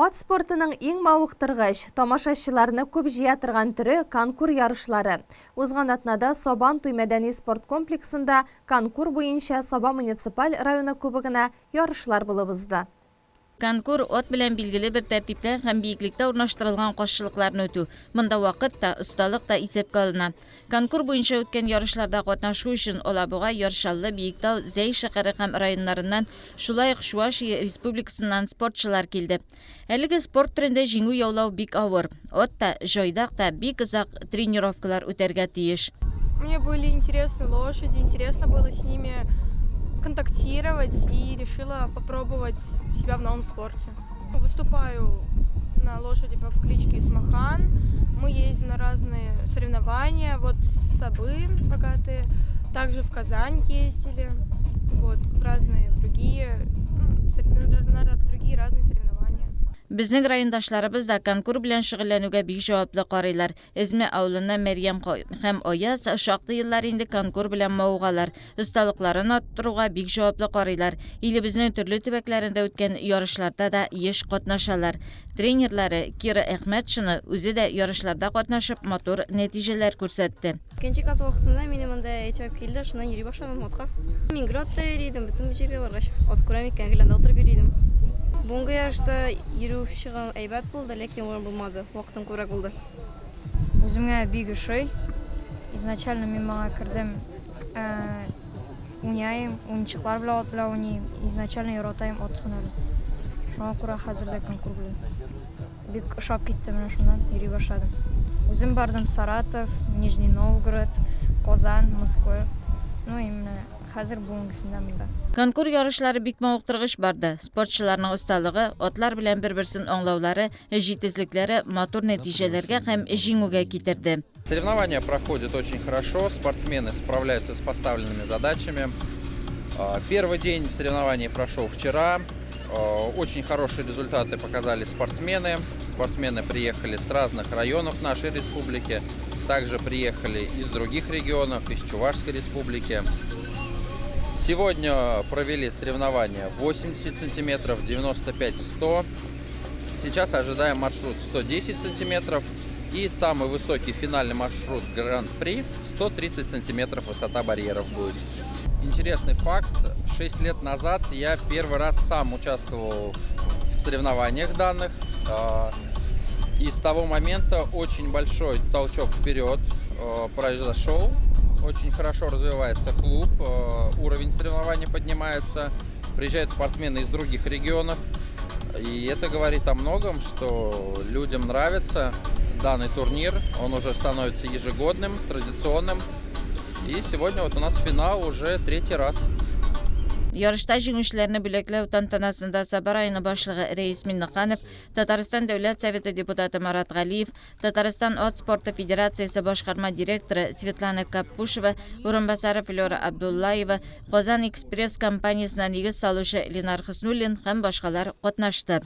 Ат спортының ең мауықтырғыш, тамашашыларны көп жиятырған түрі конкур ярышлары. Узган атнада Собан туй мәдәни спорт комплексында конкур буенча Соба муниципаль районы кубогына ярышлар булып узды. Конкур от белән билгеле бер тәртиптә һәм биеклектә урнаштырылган каршылыкларны үтү. Монда вакыт та, осталык та исәпкә алына. Конкур буенча үткән ярышларда катнашу өчен Алабуга, Яршаллы, Биектау, Зәй шәһәре һәм районнарыннан, шулай ук Чувашия республикасыннан спортчылар килде. Әлеге спорт түрендә җиңү яулау бик авыр. От та, җайдак та бик озак тренировкалар үтәргә тиеш. Мне были интересны лошади, интересно было с ними контактировать и решила попробовать себя в новом спорте. Выступаю на лошади по кличке Исмахан. Мы ездим на разные соревнования, вот Собы богатые, также в Казань ездили, вот разные другие разные соревнования. Безнең райондашларыбыз да конкур белән шөгыльләнүгә бик җаваплы карыйлар. Эзмә авылына Мәрьям һәм Аяз шактый еллар инде конкур белән мавыгалар. Осталыкларын арттыруга бик җаваплы карыйлар. Илебезнең төрле төбәкләрендә үткән ярышларда да еш катнашалар. Тренерлары Кира Әхмәтшина үзе дә ярышларда катнашып матур нәтиҗәләр күрсәтте. Икенче класс вакытында мине монда әйтеп килде, шуннан йөри башладым атка. Мин гротта йөридем, бөтен җиргә баргач, ат күрәм икән, геләндә утырып йөридем. Бүгенге ярышта йөрү чыгым әйбәт булды, ләкин урын булмады. Вакытым күбрәк булды. Үземгә бик ошый. Изначально мин моңа кердем. Уйнайм, уенчыклар белән ат белән уйныйм. Изначально яратайм ат сугыны. Шуңа күрә хәзердә конкур белән. Бик ошап китте менә шуннан йөри башладым. Үзем бардым Саратов, Нижний Новгород, Казан, Москва. Ну и менә хәзер бүгенгесендә монда. Конкур ярышлары бик мавыктыргыч барды. Спортчыларның осталыгы, атлар белән бер-берсен аңлаулары, җитезлекләре матур нәтиҗәләргә һәм җиңүгә китерде. Соревнования проходят очень хорошо, спортсмены справляются с поставленными задачами. Первый день соревнований прошел вчера. Очень хорошие результаты показали спортсмены. Спортсмены приехали с разных районов нашей республики. Также приехали из других регионов, из Чувашской республики. Сегодня провели соревнования 80 сантиметров, 95-100. Сейчас ожидаем маршрут 110 сантиметров. И самый высокий финальный маршрут Гран-при 130 сантиметров высота барьеров будет. Интересный факт. 6 лет назад я первый раз сам участвовал в соревнованиях данных. И с того момента очень большой толчок вперед произошел. Очень хорошо развивается клуб, уровень соревнований поднимается, приезжают спортсмены из других регионов. И это говорит о многом, что людям нравится данный турнир, он уже становится ежегодным, традиционным. И сегодня вот у нас финал уже 3-й раз. Ярышта җиңүчеләрне бүләкләү тантанасында Саба районы башлыгы Рәис Миннеханов, Татарстан Дәүләт Советы депутаты Марат Галиев, Татарстан ат спорты федерациясе башкарма директоры Светлана Каппушева, урынбасары Флора Абдуллаева, Казан экспресс компаниясенә нигез салучы Ленар Хуснуллин һәм башкалар катнашты.